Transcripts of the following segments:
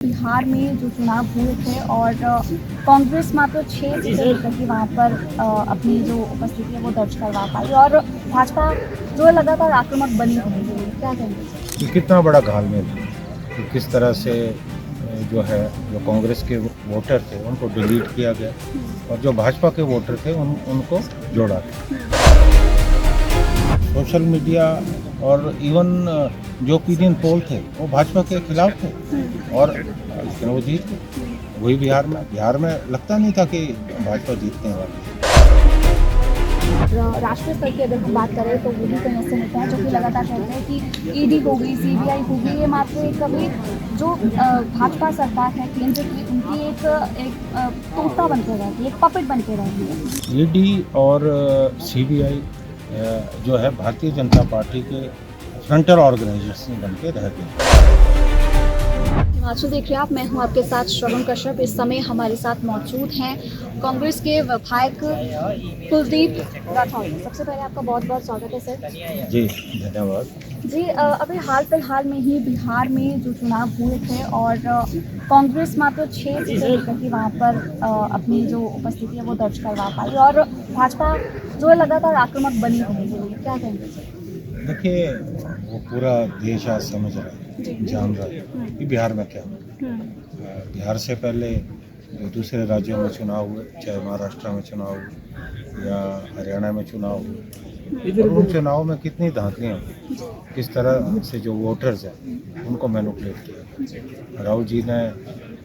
बिहार में जो चुनाव हुए थे और कांग्रेस मात्र 6 सीटें लेकर के वहाँ पर अपनी जो उपस्थिति है वो दर्ज करवा पाई और भाजपा जो लगातार आक्रामक बनी रही है। क्या कहेंगे? कि कितना बड़ा घालमेल है कि किस तरह से जो कांग्रेस के वोटर थे उनको डिलीट किया गया और जो भाजपा के वोटर थे उनको जोड़ा गया। सोशल मीडिया और इवन जो ओपिनियन पोल थे वो भाजपा के खिलाफ थे और लेकिन वो जीत गए। वही बिहार में लगता नहीं था कि भाजपा जीतने वाली है। राष्ट्रीय स्तर की अगर हम बात करें तो वो भी कई ऐसे नेता हैं जो कि लगातार कहते हैं कि ईडी हो गई, सीबीआई हो गई, ये मात्र एक अभी जो भाजपा सरकार है केंद्र की उनकी एक तोता बन के रहती है, एक पपेट बन के रहती है। ईडी और सीबीआई जो है भारतीय जनता पार्टी के फ्रंटर ऑर्गेनाइजेशन बन के रह गए। हिमाचल देख रहे हैं आप, मैं हूं आपके साथ श्रवण कश्यप। इस समय हमारे साथ मौजूद हैं कांग्रेस के विधायक कुलदीप राठौर। सबसे पहले आपका बहुत बहुत स्वागत है सर। जी धन्यवाद। जी अभी हाल फिलहाल में ही बिहार में जो चुनाव हुए थे और कांग्रेस मात्र 6 सीटें लेकर के वहाँ पर अपनी जो उपस्थिति है वो दर्ज करवा पाई और भाजपा जो लगातार आक्रामक बनी रही है। क्या कहेंगे सर? देखिए, वो पूरा देश आज समझ रहा है, जान रहा है कि बिहार में क्या हुआ। बिहार से पहले दूसरे राज्यों में चुनाव हुए, चाहे महाराष्ट्र में चुनाव हुए या हरियाणा में चुनाव हुए, और उन चुनाव में कितनी धांधलियाँ हुई, किस तरह से जो वोटर्स हैं उनको मैनिपुलेट किया। राहुल जी ने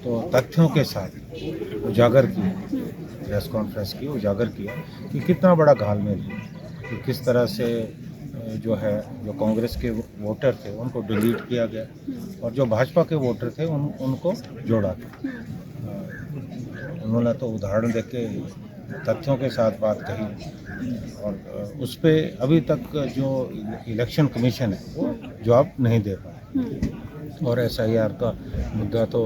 तो तथ्यों के साथ उजागर किया, प्रेस कॉन्फ्रेंस की उजागर किया कि कितना बड़ा घालमेल है कि किस तरह से जो कांग्रेस के वोटर थे उनको डिलीट किया गया और जो भाजपा के वोटर थे उनको जोड़ा गया। उन्होंने तो उदाहरण देके तथ्यों के साथ बात कही और उस पर अभी तक जो इलेक्शन कमीशन है वो जवाब नहीं दे पाया। और SIR का मुद्दा तो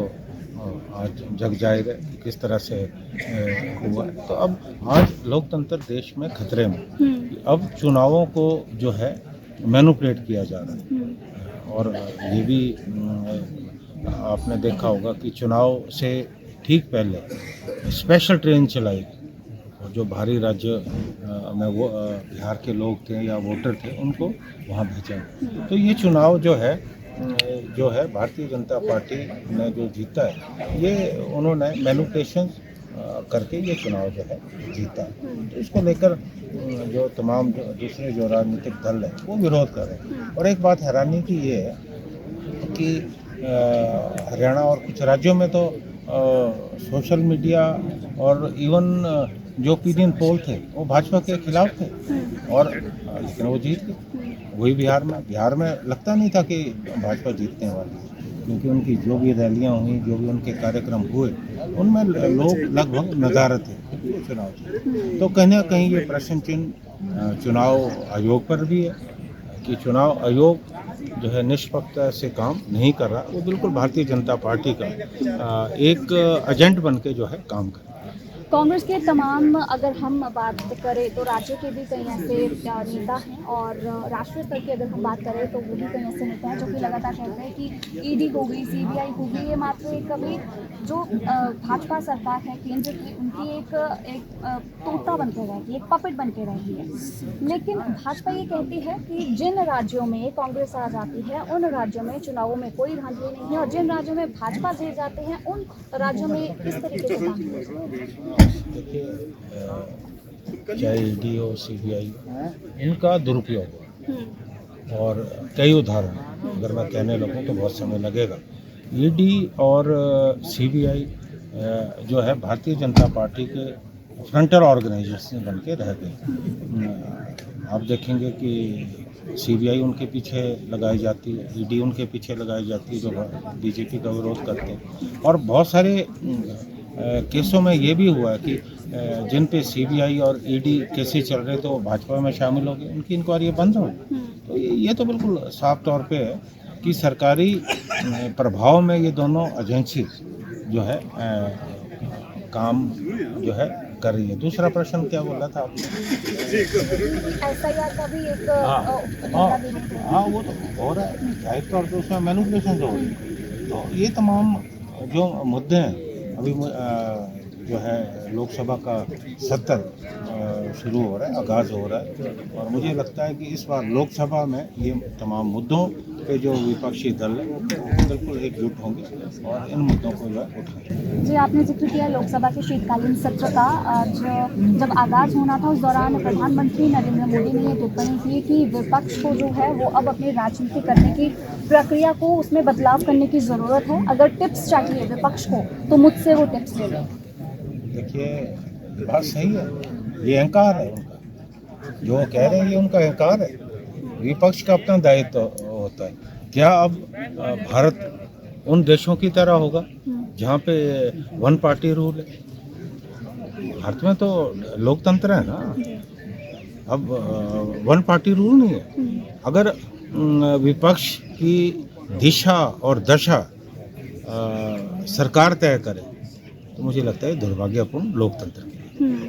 आज जग जाएगा कि किस तरह से हुआ। तो अब आज लोकतंत्र देश में खतरे में, अब चुनावों को जो है मैनिपुलेट किया जा रहा है। और ये भी आपने देखा होगा कि चुनाव से ठीक पहले स्पेशल ट्रेन चलाई और जो भारी राज्य में वो बिहार के लोग थे या वोटर थे उनको वहाँ भेजा। तो ये चुनाव जो है भारतीय जनता पार्टी ने जो जीता है, ये उन्होंने मैनिपुलेशन करके ये चुनाव जो है जीता। तो इसको लेकर जो तमाम दूसरे जो राजनीतिक दल है वो विरोध कर रहे हैं। और एक बात हैरानी की ये है कि हरियाणा और कुछ राज्यों में तो सोशल मीडिया और इवन जो ओपिनियन पोल थे वो भाजपा के खिलाफ थे और लेकिन वो जीत गए। वही बिहार में लगता नहीं था कि भाजपा जीतने वाली है, क्योंकि उनकी जो भी रैलियां हुई, जो भी उनके कार्यक्रम हुए, उनमें लोग लगभग नज़ारे थे चुनाव से। तो कहीं ना कहीं ये प्रश्न चिन्ह चुनाव आयोग पर भी है कि चुनाव आयोग जो है निष्पक्षता से काम नहीं कर रहा। वो बिल्कुल भारतीय जनता पार्टी का एक एजेंट बन के जो है काम कर रहा है। कांग्रेस के तमाम अगर हम बात करें तो राज्यों के भी कई ऐसे नेता हैं और राष्ट्रीय स्तर की अगर हम बात करें तो वो भी कई ऐसे नेता हैं जो कि लगातार कहते हैं कि ईडी हो गई, सीबीआई हो गई, ये मात्र एक अभी जो भाजपा सरकार है केंद्र की उनकी एक तोता बन के रहती है, एक पपेट बन के रहती है। लेकिन भाजपा ये कहती है कि जिन राज्यों में कांग्रेस आ जाती है उन राज्यों में चुनावों में कोई धांधली नहीं है और जिन राज्यों में भाजपा जीत जाते हैं उन राज्यों में किस तरीके से काम होता है। देखिए, चाहे ईडी हो, सीबीआई, इनका दुरुपयोग हो और कई उदाहरण अगर मैं कहने लगूँ तो बहुत समय लगेगा। ईडी और सीबीआई जो है भारतीय जनता पार्टी के फ्रंटर ऑर्गेनाइजेशन बन के रह गए। आप देखेंगे कि सीबीआई उनके पीछे लगाई जाती है, ईडी उनके पीछे लगाई जाती है जो बीजेपी का विरोध करते हैं। और बहुत सारे केसों में ये भी हुआ है कि जिन पे सीबीआई और ईडी केसेस चल रहे थे वो भाजपा में शामिल हो गए, उनकी इंक्वायरी बंद हो गई। तो ये तो बिल्कुल साफ तौर पे है कि सरकारी प्रभाव में ये दोनों एजेंसी जो है काम जो है कर रही है। दूसरा प्रश्न क्या बोला था आपने? SIR का भी एक हाँ वो तो हो रहा है, जाहिर तौर पर उसमें मैनिपुलेशन हो रही है। तो ये तमाम जो मुद्दे हैं अभी जो है लोकसभा का सत्र शुरू हो रहा है, आगाज़ हो रहा है, और मुझे लगता है कि इस बार लोकसभा में ये तमाम मुद्दों पे जो विपक्षी दल है वो बिल्कुल एकजुट होंगे और इन मुद्दों को जो है उठाएंगे। जी, आपने जिक्र किया लोकसभा के शीतकालीन सत्र का। आज जब आगाज़ होना था उस दौरान प्रधानमंत्री नरेंद्र मोदी ने ये टिप्पणी की कि विपक्ष को जो है वो अब अपनी राजनीति करने की प्रक्रिया को उसमें बदलाव करने की ज़रूरत है। अगर टिप्स चाहिए विपक्ष को तो मुझसे वो टिप्स ले लें। देखिए बात सही है, ये अहंकार है उनका, जो वो कह रहे हैं ये उनका अहंकार है। विपक्ष का अपना दायित्व होता है। क्या अब भारत उन देशों की तरह होगा जहाँ पे वन पार्टी रूल है? भारत में तो लोकतंत्र है ना, अब वन पार्टी रूल नहीं है। अगर विपक्ष की दिशा और दशा सरकार तय करे तो मुझे लगता है दुर्भाग्यपूर्ण लोकतंत्र के लिए।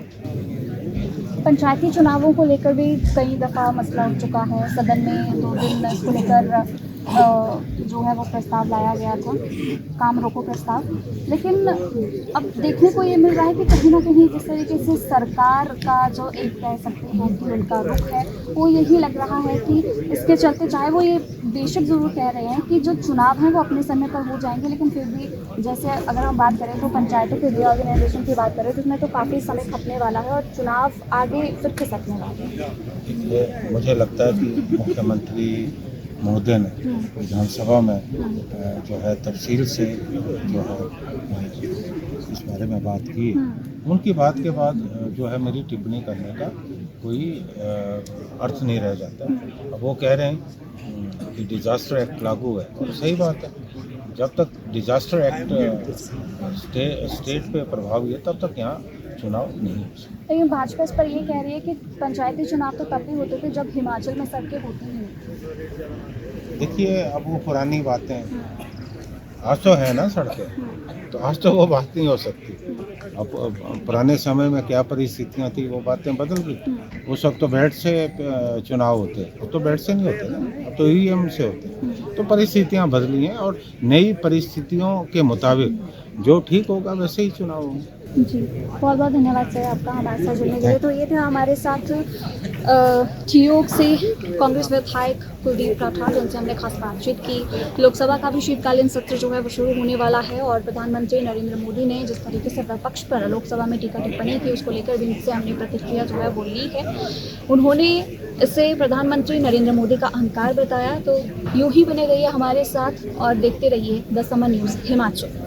पंचायती चुनावों को लेकर भी कई दफ़ा मसला उठ चुका है। सदन में 2 दिन इसको लेकर जो है वो प्रस्ताव लाया गया था, काम रोको प्रस्ताव। लेकिन अब देखने को ये मिल रहा है कि कहीं ना कहीं जिस तरीके से सरकार का जो एक कह सकते हैं कि उनका रुख है वो यही लग रहा है कि इसके चलते, चाहे वो ये बेशक ज़रूर कह रहे हैं कि जो चुनाव हैं वो अपने समय पर हो जाएंगे, लेकिन फिर भी जैसे अगर हम बात करें तो पंचायतों के रीऑर्गेनाइजेशन की बात करें तो उसमें तो काफ़ी समय खपने वाला है और चुनाव आगे फिर खिसकने वाले हैं। मुझे लगता है कि मुख्यमंत्री महोदय ने विधानसभा में जो है तफसील से जो है इस बारे में बात की। उनकी बात के बाद जो है मेरी टिप्पणी करने का कोई अर्थ नहीं रह जाता। अब वो कह रहे हैं कि डिज़ास्टर एक्ट लागू है, और सही बात है। जब तक डिज़ास्टर एक्ट स्टेट पे प्रभावी है तब तक यहाँ चुनाव नहीं हो सकते। लेकिन भाजपा इस पर ये कह रही है कि पंचायती चुनाव तो तब भी होते थे जब हिमाचल में सड़कें होती नहीं। देखिए अब वो पुरानी बातें, आज तो है ना सड़कें, तो आज तो वो बात नहीं हो सकती। अब पुराने समय में क्या परिस्थितियाँ थी वो बातें बदल गई। उस वक्त तो बैठ से चुनाव होते, अब तो बैठ से नहीं होते ना, अब तो ईवीएम से होते। तो परिस्थितियाँ बदली हैं और नई परिस्थितियों के मुताबिक जो ठीक होगा वैसे ही चुनाव होंगे। जी, बहुत बहुत धन्यवाद सर आपका हमारे साथ जुड़ने के लिए। तो ये थे हमारे साथ ठियोग से कांग्रेस विधायक कुलदीप राठौर, जिनसे हमने खास बातचीत की। लोकसभा का भी शीतकालीन सत्र जो है वो शुरू होने वाला है और प्रधानमंत्री नरेंद्र मोदी ने जिस तरीके से विपक्ष पर लोकसभा में टीका टिप्पणी की उसको लेकर भी इनसे हमने प्रतिक्रिया जो है वो ली है। उन्होंने इसे प्रधानमंत्री नरेंद्र मोदी का अहंकार बताया। तो यूँ ही बने रहिए हमारे साथ और देखते रहिए द समर न्यूज़ हिमाचल।